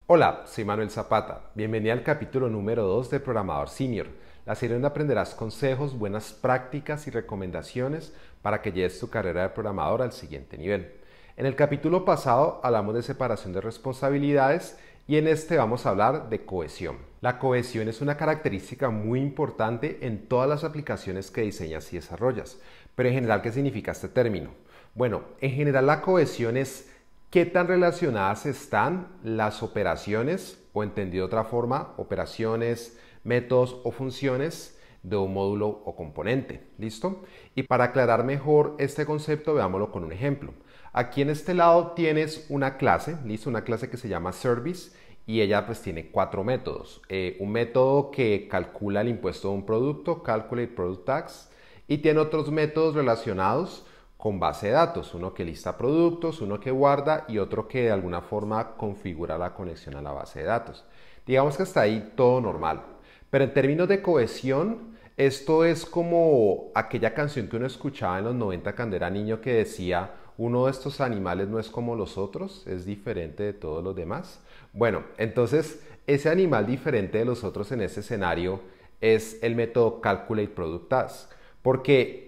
Hola, soy Manuel Zapata. Bienvenido al capítulo número 2 de Programador Senior, la serie donde aprenderás consejos, buenas prácticas y recomendaciones para que lleves tu carrera de programador al siguiente nivel. En el capítulo pasado hablamos de separación de responsabilidades y en este vamos a hablar de cohesión. La cohesión es una característica muy importante en todas las aplicaciones que diseñas y desarrollas. Pero en general, ¿qué significa este término? Bueno, en general la cohesión es ¿qué tan relacionadas están las operaciones, o entendido de otra forma, operaciones, métodos o funciones de un módulo o componente? ¿Listo? Y para aclarar mejor este concepto, veámoslo con un ejemplo. Aquí en este lado tienes una clase, ¿listo? Una clase que se llama Service y ella pues tiene 4 métodos. Un método que calcula el impuesto de un producto, Calculate Product Tax, y tiene otros métodos relacionados con base de datos, uno que lista productos, uno que guarda y otro que de alguna forma configura la conexión a la base de datos. Digamos que hasta ahí todo normal. Pero en términos de cohesión, esto es como aquella canción que uno escuchaba en los 90 cuando era niño que decía, uno de estos animales no es como los otros, es diferente de todos los demás. Bueno, entonces ese animal diferente de los otros en este escenario es el método Calculate Product Task, porque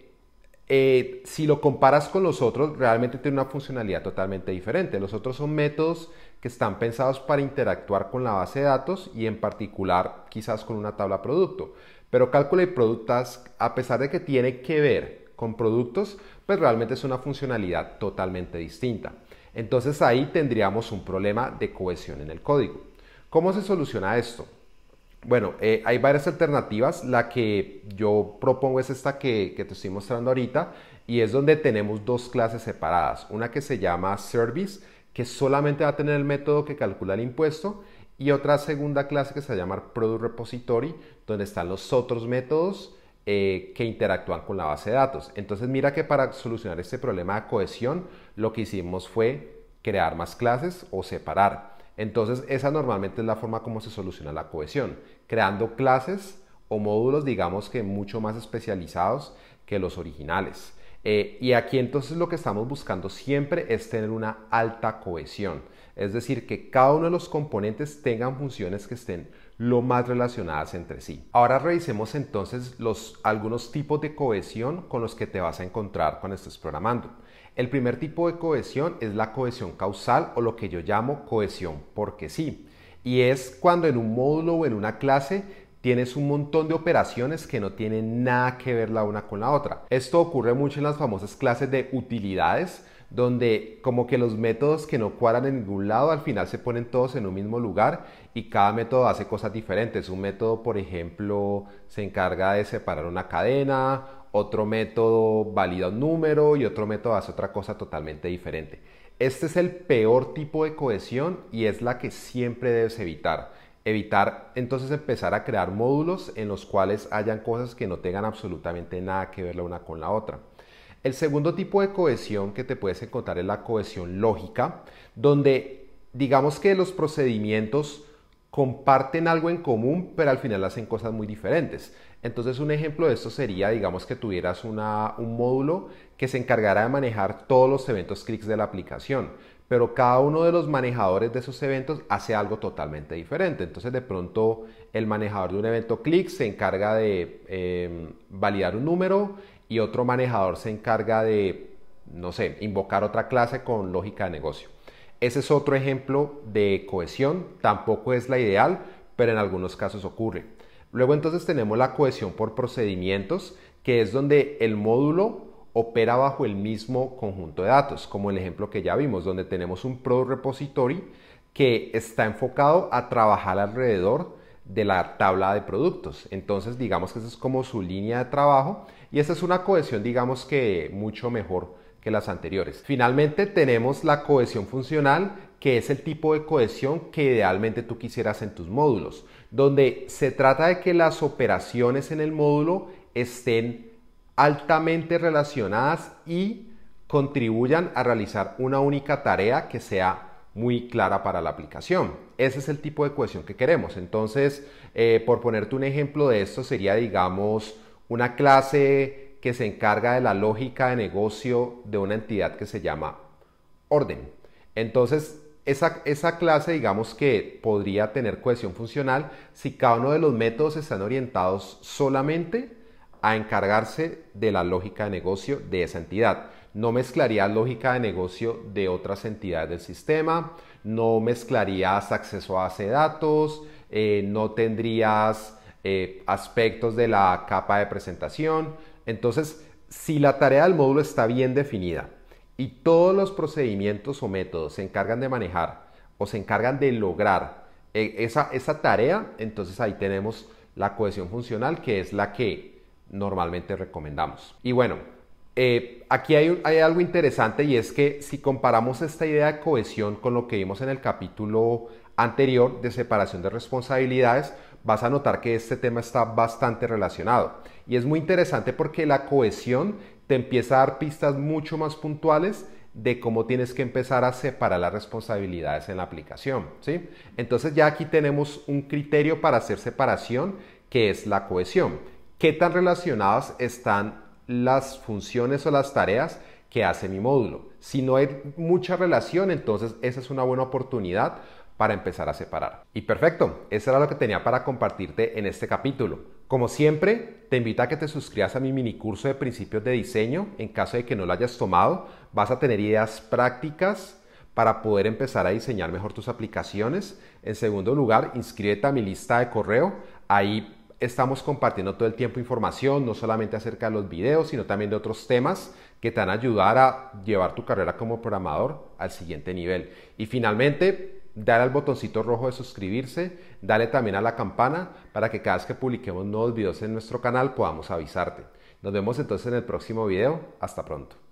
si lo comparas con los otros, realmente tiene una funcionalidad totalmente diferente. Los otros son métodos que están pensados para interactuar con la base de datos y en particular quizás con una tabla producto. Pero Calculate Product Task, a pesar de que tiene que ver con productos, pues realmente es una funcionalidad totalmente distinta. Entonces ahí tendríamos un problema de cohesión en el código. ¿Cómo se soluciona esto? Bueno, hay varias alternativas. La que yo propongo es esta que te estoy mostrando ahorita y es donde tenemos dos clases separadas. Una que se llama Service, que solamente va a tener el método que calcula el impuesto, y otra segunda clase que se va a llamar Product Repository, donde están los otros métodos que interactúan con la base de datos. Entonces mira que para solucionar este problema de cohesión, lo que hicimos fue crear más clases o separar. Entonces esa normalmente es la forma como se soluciona la cohesión, creando clases o módulos digamos que mucho más especializados que los originales. Y aquí entonces lo que estamos buscando siempre es tener una alta cohesión, es decir, que cada uno de los componentes tengan funciones que estén lo más relacionadas entre sí. Ahora revisemos entonces algunos tipos de cohesión con los que te vas a encontrar cuando estés programando. El primer tipo de cohesión es la cohesión causal o lo que yo llamo cohesión porque sí. Y es cuando en un módulo o en una clase tienes un montón de operaciones que no tienen nada que ver la una con la otra. Esto ocurre mucho en las famosas clases de utilidades, donde como que los métodos que no cuadran en ningún lado al final se ponen todos en un mismo lugar y cada método hace cosas diferentes. Un método, por ejemplo, se encarga de separar una cadena, otro método valida un número y otro método hace otra cosa totalmente diferente. Este es el peor tipo de cohesión y es la que siempre debes evitar. Evitar entonces empezar a crear módulos en los cuales hayan cosas que no tengan absolutamente nada que ver la una con la otra. El segundo tipo de cohesión que te puedes encontrar es la cohesión lógica, donde digamos que los procedimientos comparten algo en común, pero al final hacen cosas muy diferentes. Entonces un ejemplo de esto sería, digamos que tuvieras un módulo que se encargara de manejar todos los eventos clics de la aplicación, pero cada uno de los manejadores de esos eventos hace algo totalmente diferente. Entonces de pronto el manejador de un evento clic se encarga de validar un número y otro manejador se encarga de, no sé, invocar otra clase con lógica de negocio. Ese es otro ejemplo de cohesión, tampoco es la ideal, pero en algunos casos ocurre. Luego entonces tenemos la cohesión por procedimientos, que es donde el módulo opera bajo el mismo conjunto de datos, como el ejemplo que ya vimos, donde tenemos un Product Repository que está enfocado a trabajar alrededor de la tabla de productos. Entonces digamos que esa es como su línea de trabajo y esta es una cohesión digamos que mucho mejor que las anteriores. Finalmente tenemos la cohesión funcional, que es el tipo de cohesión que idealmente tú quisieras en tus módulos, donde se trata de que las operaciones en el módulo estén altamente relacionadas y contribuyan a realizar una única tarea que sea muy clara para la aplicación. Ese es el tipo de cohesión que queremos. Entonces, por ponerte un ejemplo de esto, sería, digamos, una clase que se encarga de la lógica de negocio de una entidad que se llama orden. Entonces, esa clase, digamos que podría tener cohesión funcional si cada uno de los métodos están orientados solamente a encargarse de la lógica de negocio de esa entidad. No mezclarías lógica de negocio de otras entidades del sistema, no mezclarías acceso a base de datos, no tendrías aspectos de la capa de presentación. Entonces, si la tarea del módulo está bien definida y todos los procedimientos o métodos se encargan de manejar o se encargan de lograr esa tarea, entonces ahí tenemos la cohesión funcional, que es la que normalmente recomendamos. Y bueno, aquí hay algo interesante, y es que si comparamos esta idea de cohesión con lo que vimos en el capítulo anterior de separación de responsabilidades, vas a notar que este tema está bastante relacionado. Y es muy interesante porque la cohesión te empieza a dar pistas mucho más puntuales de cómo tienes que empezar a separar las responsabilidades en la aplicación, ¿sí? Entonces ya aquí tenemos un criterio para hacer separación, que es la cohesión. ¿Qué tan relacionadas están las funciones o las tareas que hace mi módulo? Si no hay mucha relación, entonces esa es una buena oportunidad para empezar a separar. Y perfecto, eso era lo que tenía para compartirte en este capítulo. Como siempre, te invito a que te suscribas a mi mini curso de principios de diseño. En caso de que no lo hayas tomado, vas a tener ideas prácticas para poder empezar a diseñar mejor tus aplicaciones. En segundo lugar, inscríbete a mi lista de correo. Ahí estamos compartiendo todo el tiempo información, no solamente acerca de los videos, sino también de otros temas que te van a ayudar a llevar tu carrera como programador al siguiente nivel. Y finalmente, dale al botoncito rojo de suscribirse, dale también a la campana para que cada vez que publiquemos nuevos videos en nuestro canal podamos avisarte. Nos vemos entonces en el próximo video. Hasta pronto.